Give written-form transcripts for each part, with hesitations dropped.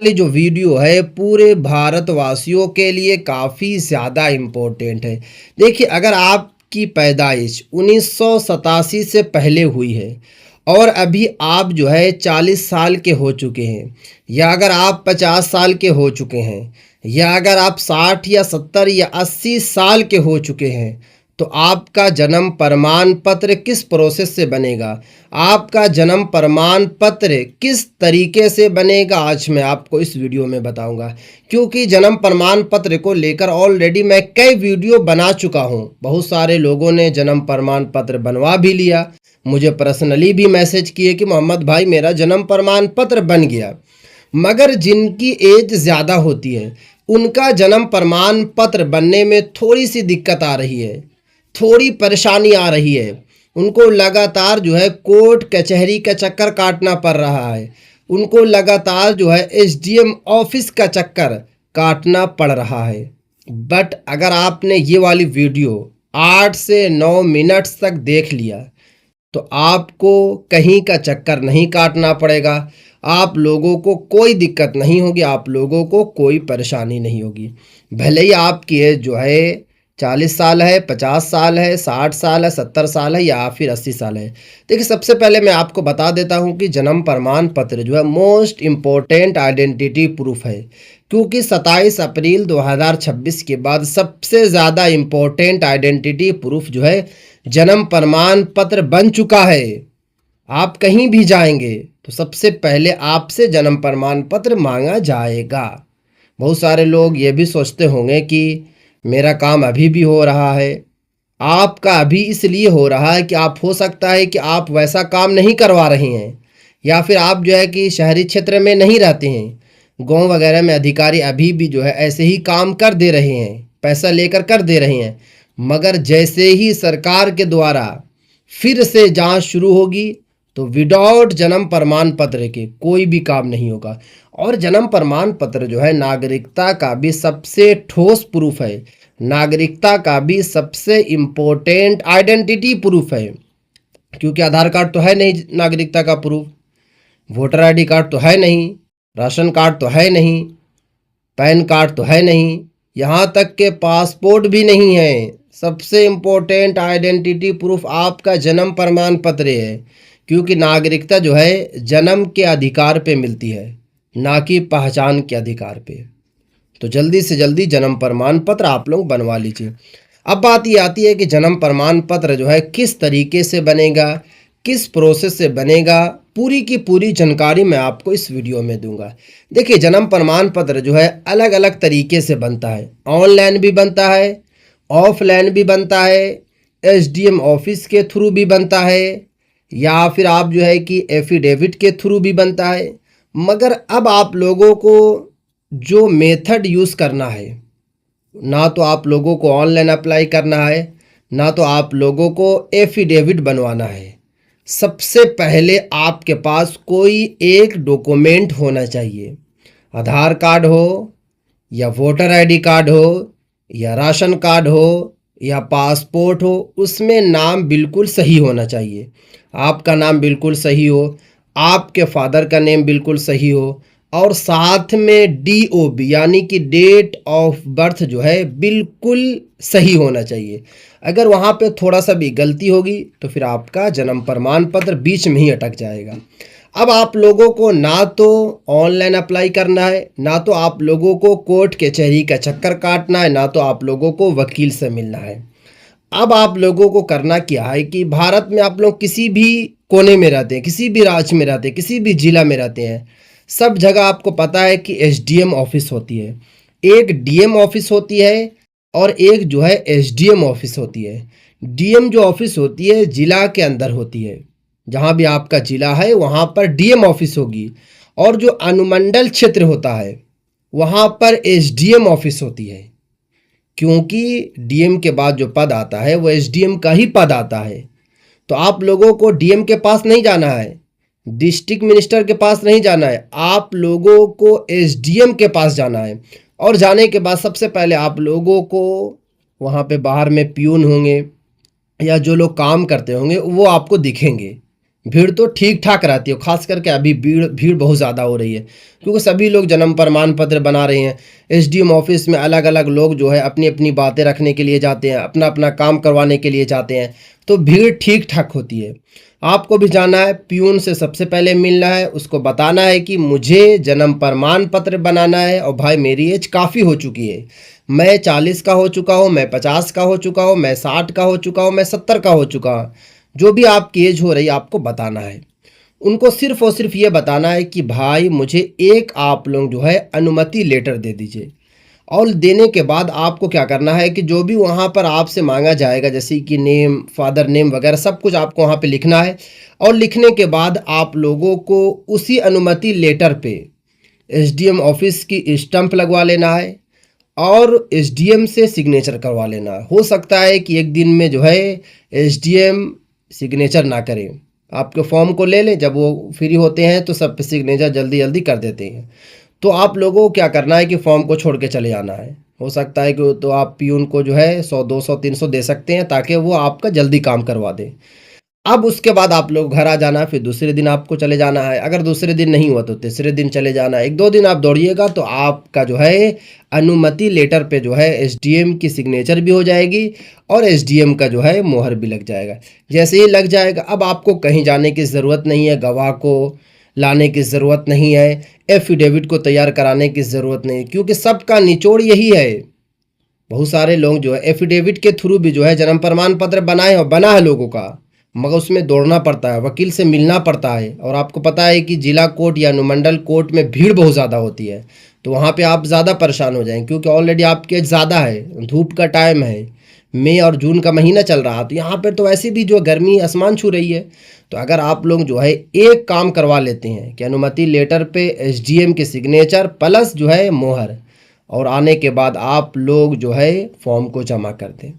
वाली जो वीडियो है पूरे भारतवासियों के लिए काफ़ी ज़्यादा इम्पोर्टेंट है। देखिए, अगर आपकी पैदाइश 1987 से पहले हुई है और अभी आप जो है 40 साल के हो चुके हैं, या अगर आप 50 साल के हो चुके हैं, या अगर आप 60 या 70 या 80 साल के हो चुके हैं, तो आपका जन्म प्रमाण पत्र किस प्रोसेस से बनेगा, आपका जन्म प्रमाण पत्र किस तरीके से बनेगा, आज मैं आपको इस वीडियो में बताऊंगा। क्योंकि जन्म प्रमाण पत्र को लेकर ऑलरेडी मैं कई वीडियो बना चुका हूं। बहुत सारे लोगों ने जन्म प्रमाण पत्र बनवा भी लिया, मुझे पर्सनली भी मैसेज किए कि मोहम्मद भाई मेरा जन्म प्रमाण पत्र बन गया। मगर जिनकी एज ज़्यादा होती है उनका जन्म प्रमाण पत्र बनने में थोड़ी सी दिक्कत आ रही है, थोड़ी परेशानी आ रही है। उनको लगातार जो है कोर्ट कचहरी का चक्कर काटना पड़ रहा है, उनको लगातार जो है एसडीएम ऑफिस का चक्कर काटना पड़ रहा है। बट अगर आपने ये वाली वीडियो 8 से 9 मिनट तक देख लिया तो आपको कहीं का चक्कर नहीं काटना पड़ेगा, आप लोगों को कोई दिक्कत नहीं होगी, आप लोगों को कोई परेशानी नहीं होगी। भले ही आपकी एज जो है 40 साल है, 50 साल है, 60 साल है, 70 साल है या फिर 80 साल है। देखिए, सबसे पहले मैं आपको बता देता हूं कि जन्म प्रमाण पत्र जो है मोस्ट इम्पोर्टेंट आइडेंटिटी प्रूफ है। क्योंकि 27 अप्रैल 2026 के बाद सबसे ज़्यादा इम्पोर्टेंट आइडेंटिटी प्रूफ जो है जन्म प्रमाण पत्र बन चुका है। आप कहीं भी जाएंगे तो सबसे पहले आपसे जन्म प्रमाण पत्र मांगा जाएगा। बहुत सारे लोग ये भी सोचते होंगे कि मेरा काम अभी भी हो रहा है। आपका अभी इसलिए हो रहा है कि आप, हो सकता है कि आप वैसा काम नहीं करवा रहे हैं, या फिर आप जो है कि शहरी क्षेत्र में नहीं रहते हैं। गांव वगैरह में अधिकारी अभी भी जो है ऐसे ही काम कर दे रहे हैं, पैसा लेकर कर दे रहे हैं। मगर जैसे ही सरकार के द्वारा फिर से जांच शुरू होगी तो विदाउट जन्म प्रमाण पत्र के कोई भी काम नहीं होगा। और जन्म प्रमाण पत्र जो है नागरिकता का भी सबसे ठोस प्रूफ है, नागरिकता का भी सबसे इम्पोर्टेंट आइडेंटिटी प्रूफ है। क्योंकि आधार कार्ड तो है नहीं नागरिकता का प्रूफ, वोटर आईडी कार्ड तो है नहीं, राशन कार्ड तो है नहीं, पैन कार्ड तो है नहीं, यहाँ तक के पासपोर्ट भी नहीं है। सबसे इम्पोर्टेंट आइडेंटिटी प्रूफ आपका जन्म प्रमाण पत्र है। क्योंकि नागरिकता जो है जन्म के अधिकार पे मिलती है, ना कि पहचान के अधिकार पे। तो जल्दी से जल्दी जन्म प्रमाण पत्र आप लोग बनवा लीजिए। अब बात ये आती है कि जन्म प्रमाण पत्र जो है किस तरीके से बनेगा, किस प्रोसेस से बनेगा, पूरी की पूरी जानकारी मैं आपको इस वीडियो में दूंगा। देखिए, जन्म प्रमाण पत्र जो है अलग अलग तरीके से बनता है। ऑनलाइन भी बनता है, ऑफलाइन भी बनता है, एसडीएम ऑफिस के थ्रू भी बनता है, या फिर आप जो है कि एफिडेविट के थ्रू भी बनता है। मगर अब आप लोगों को जो मेथड यूज़ करना है, ना तो आप लोगों को ऑनलाइन अप्लाई करना है, ना तो आप लोगों को एफिडेविट बनवाना है। सबसे पहले आपके पास कोई एक डॉक्यूमेंट होना चाहिए। आधार कार्ड हो, या वोटर आईडी कार्ड हो, या राशन कार्ड हो, या पासपोर्ट हो, उसमें नाम बिल्कुल सही होना चाहिए। आपका नाम बिल्कुल सही हो, आपके फादर का नेम बिल्कुल सही हो, और साथ में डीओबी यानी कि डेट ऑफ बर्थ जो है बिल्कुल सही होना चाहिए। अगर वहाँ पे थोड़ा सा भी गलती होगी तो फिर आपका जन्म प्रमाण पत्र बीच में ही अटक जाएगा। अब आप लोगों को ना तो ऑनलाइन अप्लाई करना है, ना तो आप लोगों को कोर्ट कचहरी का चक्कर काटना है, ना तो आप लोगों को वकील से मिलना है। अब आप लोगों को करना क्या है कि भारत में आप लोग किसी भी कोने में रहते हैं, किसी भी राज्य में रहते हैं, किसी भी जिला में रहते हैं, सब जगह आपको पता है कि एसडीएम ऑफिस होती है, एक डीएम ऑफिस होती है, और एक जो है एसडीएम ऑफिस होती है। डीएम जो ऑफिस होती है जिला के अंदर होती है, जहाँ भी आपका जिला है वहाँ पर डीएम ऑफिस होगी। और जो अनुमंडल क्षेत्र होता है वहाँ पर एसडीएम ऑफिस होती है। क्योंकि डीएम के बाद जो पद आता है वो एसडीएम का ही पद आता है। तो आप लोगों को डीएम के पास नहीं जाना है, डिस्ट्रिक्ट मिनिस्टर के पास नहीं जाना है, आप लोगों को एसडीएम के पास जाना है। और जाने के बाद सबसे पहले आप लोगों को वहाँ पे बाहर में प्यून होंगे या जो लोग काम करते होंगे वो आपको दिखेंगे। भीड़ तो ठीक-ठाक रहती है, ख़ास करके अभी भीड़ भीड़ बहुत ज़्यादा हो रही है, क्योंकि सभी लोग जन्म प्रमाण पत्र बना रहे हैं। एसडीएम ऑफ़िस में अलग-अलग लोग जो है अपनी-अपनी बातें रखने के लिए जाते हैं, अपना-अपना काम करवाने के लिए जाते हैं, तो भीड़ ठीक-ठाक होती है। आपको भी जाना है, पियून से सबसे पहले मिलना है, उसको बताना है कि मुझे जन्म प्रमाण पत्र बनाना है और भाई मेरी एज काफ़ी हो चुकी है। मैं 40 का हो चुका हूँ, मैं 50 का हो चुका हूँ, मैं 60 का हो चुका हूँ, मैं 70 का हो चुका हूँ। जो भी आपकी एज हो रही है आपको बताना है। उनको सिर्फ़ और सिर्फ़ ये बताना है कि भाई मुझे एक आप लोग जो है अनुमति लेटर दे दीजिए। और देने के बाद आपको क्या करना है कि जो भी वहाँ पर आपसे माँगा जाएगा जैसे कि नेम, फ़ादर नेम वग़ैरह सब कुछ आपको वहाँ पे लिखना है। और लिखने के बाद आप लोगों को उसी अनुमति लेटर पे एसडीएम ऑफ़िस की स्टैम्प लगवा लेना है और एसडीएम से सिग्नेचर करवा लेना है। हो सकता है कि एक दिन में जो है एसडीएम सिग्नेचर ना करें, आपके फॉर्म को ले लें, जब वो फ्री होते हैं तो सब पे सिग्नेचर जल्दी-जल्दी कर देते हैं। तो आप लोगों को क्या करना है कि फॉर्म को छोड़ के चले आना है। हो सकता है कि तो आप पियून को जो है 100, 200, 300 दे सकते हैं ताकि वो आपका जल्दी काम करवा दें। अब उसके बाद आप लोग घर आ जाना, फिर दूसरे दिन आपको चले जाना है। अगर दूसरे दिन नहीं हुआ तो तीसरे दिन चले जाना है। 1-2 दिन आप दौड़िएगा तो आपका जो है अनुमति लेटर पे जो है एसडीएम की सिग्नेचर भी हो जाएगी और एसडीएम का जो है मोहर भी लग जाएगा। जैसे ही लग जाएगा अब आपको कहीं जाने की ज़रूरत नहीं है, गवाह को लाने की ज़रूरत नहीं है, एफ़िडेविट को तैयार कराने की ज़रूरत नहीं, क्योंकि सबका निचोड़ यही है। बहुत सारे लोग जो है एफ़िडेविट के थ्रू भी जो है जन्म प्रमाण पत्र बनाए और बना है लोगों का, मगर उसमें दौड़ना पड़ता है, वकील से मिलना पड़ता है। और आपको पता है कि जिला कोर्ट या अनुमंडल कोर्ट में भीड़ बहुत ज़्यादा होती है, तो वहाँ पे आप ज़्यादा परेशान हो जाएंगे, क्योंकि ऑलरेडी आपकी एज ज़्यादा है, धूप का टाइम है, मई और जून का महीना चल रहा है, तो यहाँ पर तो वैसे भी जो गर्मी आसमान छू रही है। तो अगर आप लोग जो है एक काम करवा लेते हैं कि अनुमति लेटर पे एसडीएम के सिग्नेचर प्लस जो है मोहर, और आने के बाद आप लोग जो है फॉर्म को जमा कर दें।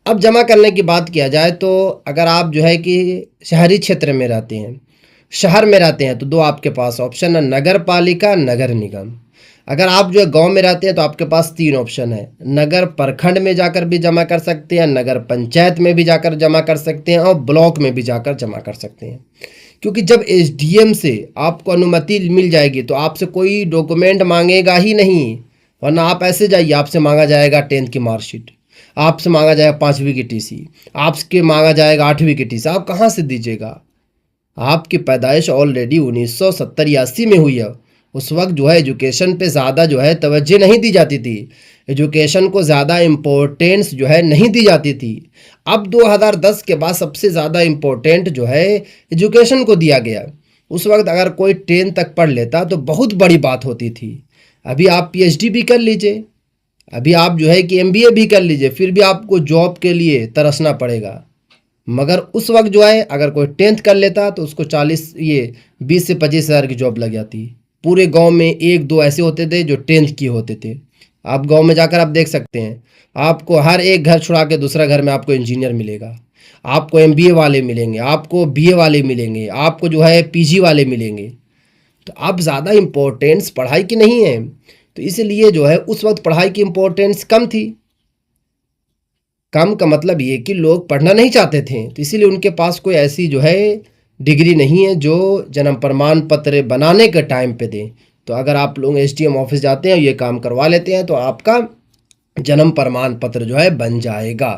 अब जमा करने की बात किया जाए तो अगर आप जो है कि शहरी क्षेत्र में रहते हैं, शहर में रहते हैं, तो 2 आपके पास ऑप्शन है, नगर पालिका, नगर निगम। अगर आप जो है गांव में रहते हैं तो आपके पास 3 ऑप्शन है, नगर प्रखंड में जाकर भी जमा कर सकते हैं, नगर पंचायत में भी जाकर जमा कर सकते हैं और ब्लॉक में भी जाकर जमा कर सकते हैं। क्योंकि जब एसडीएम से आपको अनुमति मिल जाएगी तो आपसे कोई डॉक्यूमेंट मांगेगा ही नहीं, वरना आप ऐसे जाइए, आपसे मांगा जाएगा 10th की मार्कशीट, आपसे मांगा जाएगा 5वीं की टीसी, आपसे मांगा जाएगा 8वीं की टीसी, आप कहाँ से दीजिएगा? आपकी पैदाइश ऑलरेडी 1970-80 में हुई है। उस वक्त जो है एजुकेशन पे ज़्यादा जो है तवज्जो नहीं दी जाती थी, एजुकेशन को ज़्यादा इम्पोर्टेंस जो है नहीं दी जाती थी। अब 2010 के बाद सबसे ज़्यादा इम्पोर्टेंट जो है एजुकेशन को दिया गया। उस वक्त अगर कोई 10 तक पढ़ लेता तो बहुत बड़ी बात होती थी। अभी आप पीएचडी भी कर लीजिए, अभी आप जो है कि एमबीए भी कर लीजिए, फिर भी आपको जॉब के लिए तरसना पड़ेगा। मगर उस वक्त जो है अगर कोई 10th कर लेता तो उसको 20 से 25 हज़ार की जॉब लग जाती। पूरे गांव में 1-2 ऐसे होते थे जो 10th किए होते थे। आप गांव में जाकर आप देख सकते हैं, आपको हर एक घर छुड़ा के दूसरा घर में आपको इंजीनियर मिलेगा, आपको एमबीए वाले मिलेंगे, आपको बीए वाले मिलेंगे, आपको जो है पीजी वाले मिलेंगे। तो अब ज़्यादा इम्पोर्टेंस पढ़ाई की नहीं है, तो इसलिए जो है उस वक्त पढ़ाई की इम्पोर्टेंस कम थी। कम का मतलब ये कि लोग पढ़ना नहीं चाहते थे, तो इसीलिए उनके पास कोई ऐसी जो है डिग्री नहीं है जो जन्म प्रमाण पत्र बनाने के टाइम पे दें। तो अगर आप लोग एसडीएम ऑफिस जाते हैं, ये काम करवा लेते हैं, तो आपका जन्म प्रमाण पत्र जो है बन जाएगा।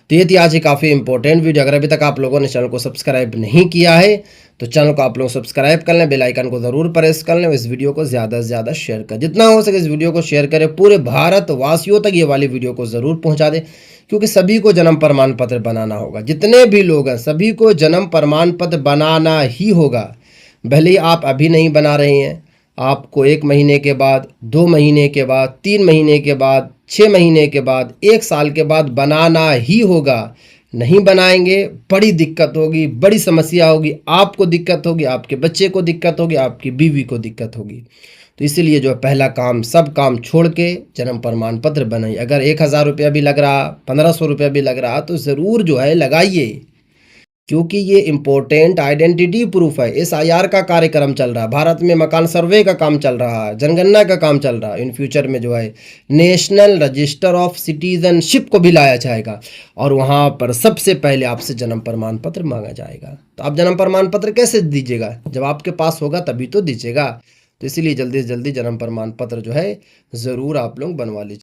तो ये थी आज की काफ़ी इंपॉर्टेंट वीडियो। अगर अभी तक आप लोगों ने चैनल को सब्सक्राइब नहीं किया है तो चैनल को आप लोग सब्सक्राइब कर लें, बेल आइकन को ज़रूर प्रेस कर लें, इस वीडियो को ज़्यादा से ज़्यादा शेयर करें, जितना हो सके इस वीडियो को शेयर करें, पूरे भारतवासियों तक ये वाली वीडियो को ज़रूर पहुँचा दें, क्योंकि सभी को जन्म प्रमाण पत्र बनाना होगा। जितने भी लोग हैं सभी को जन्म प्रमाण पत्र बनाना ही होगा। भले ही आप अभी नहीं बना रहे हैं, आपको 1 महीने के बाद, 2 महीने के बाद, 3 महीने के बाद, 6 महीने के बाद, 1 साल के बाद बनाना ही होगा। नहीं बनाएंगे बड़ी दिक्कत होगी, बड़ी समस्या होगी, आपको दिक्कत होगी, आपके बच्चे को दिक्कत होगी, आपकी बीवी को दिक्कत होगी। तो इसीलिए जो पहला काम, सब काम छोड़ के जन्म प्रमाण पत्र बनाइए। अगर 1000 रुपया भी लग रहा, 1500 रुपया भी लग रहा, तो ज़रूर जो है लगाइए। क्योंकि ये इम्पोर्टेंट आइडेंटिटी प्रूफ है। एसआईआर का कार्यक्रम चल रहा है, भारत में मकान सर्वे का काम चल रहा है, जनगणना का काम चल रहा है। इन फ्यूचर में जो है नेशनल रजिस्टर ऑफ सिटीजनशिप को भी लाया जाएगा और वहाँ पर सबसे पहले आपसे जन्म प्रमाण पत्र मांगा जाएगा। तो आप जन्म प्रमाण पत्र कैसे दीजिएगा? जब आपके पास होगा तभी तो दीजिएगा। तो इसीलिए जल्दी से जल्दी जन्म प्रमाण पत्र जो है ज़रूर आप लोग बनवा लीजिए।